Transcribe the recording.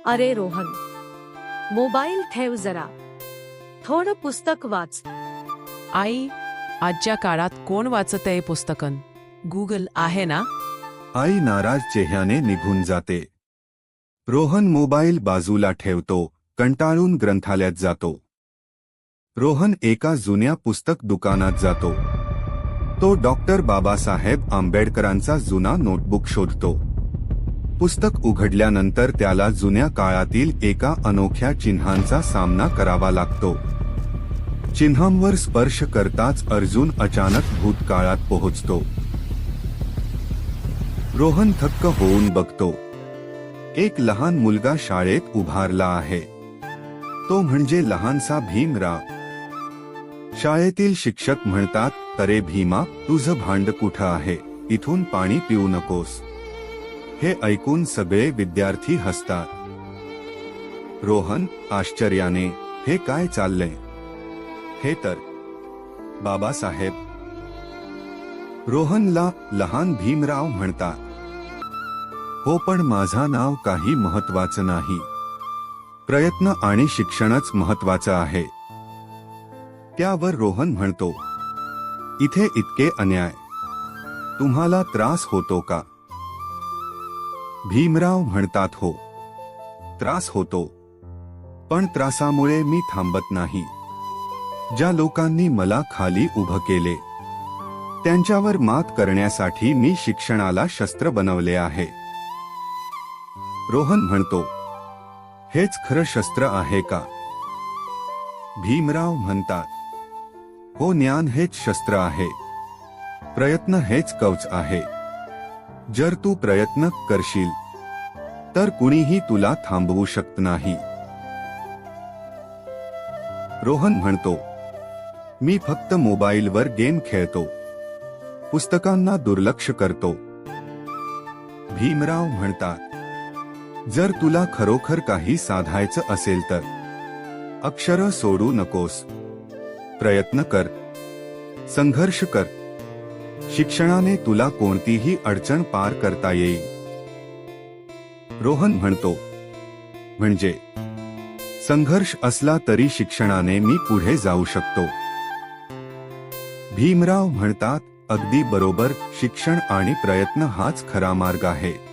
अरे रोहन, मोबाईल ठेव जरा, थोडं पुस्तक वाच. आई, आजच्या काळात कोण वाचतंय पुस्तकं? गूगल आहे ना? आई नाराज चेहऱ्याने निघून जाते. रोहन मोबाईल बाजूला ठेवतो, कंटाळून ग्रंथालयात जातो. रोहन एका जुन्या पुस्तक दुकानात जातो. तो डॉक्टर बाबासाहेब आंबेडकरांचा जुना नोटबुक शोधतो. पुस्तक उघडल्यानंतर त्याला जुन्या काळातील एका अनोख्या चिन्हांचा सामना करावा लागतो. चिन्हांवर स्पर्श करताच अर्जुन अचानक भूतकाळात पोहोचतो. रोहन थक्क होऊन बघतो. एक लहान मुलगा शाळेत उभारला आहे. तो म्हणजे लहानसा भीमराव. शाळेतील शिक्षक म्हणतात, "अरे भीमा, तुझं भांड कुठं आहे? इथून पाणी पिऊ नकोस." हे ऐकून सगळे विद्यार्थी हसतात. रोहन आश्चर्याने, "हे काय चाललंय? हे तर बाबासाहेब." रोहनला लहान भीमराव म्हणतात. "हो, पण माझं नाव काही महत्वाचं नाही. प्रयत्न आणि शिक्षणच महत्वाचं आहे." त्यावर रोहन म्हणतो, "इथे इतके अन्याय, तुम्हाला त्रास होतो का?" भीमराव म्हणतात, "हो, त्रास होतो. पण त्रासामुळे मी थांबत नाही. ज्या लोकांनी मला खाली उभं केले, त्यांच्यावर मात करण्यासाठी मी शिक्षणाला शस्त्र बनवले आहे." रोहन म्हणतो, "हेच खरं शस्त्र आहे का?" भीमराव म्हणतात, "हो, ज्ञान हेच शस्त्र आहे. प्रयत्न हेच कवच आहे. जर तू प्रयत्न करशील तर कुणीही तुला थांबवू शकत नाही." रोहन म्हणतो, "मी फक्त मोबाईलवर गेम खेळतो. पुस्तकांना दुर्लक्ष करतो." भीमराव म्हणतात, "जर तुला खरोखर काही साधायचं असेल तर अक्षरं सोडू नकोस. प्रयत्न कर, संघर्ष कर. शिक्षणाने तुला कोणतीही अडचण पार करता येईल." रोहन म्हणतो, "म्हणजे संघर्ष असला तरी शिक्षणाने मी पुढे जाऊ शकतो." भीमराव म्हणतात, "अगदी बरोबर. शिक्षण आणि प्रयत्न हाच खरा मार्ग आहे."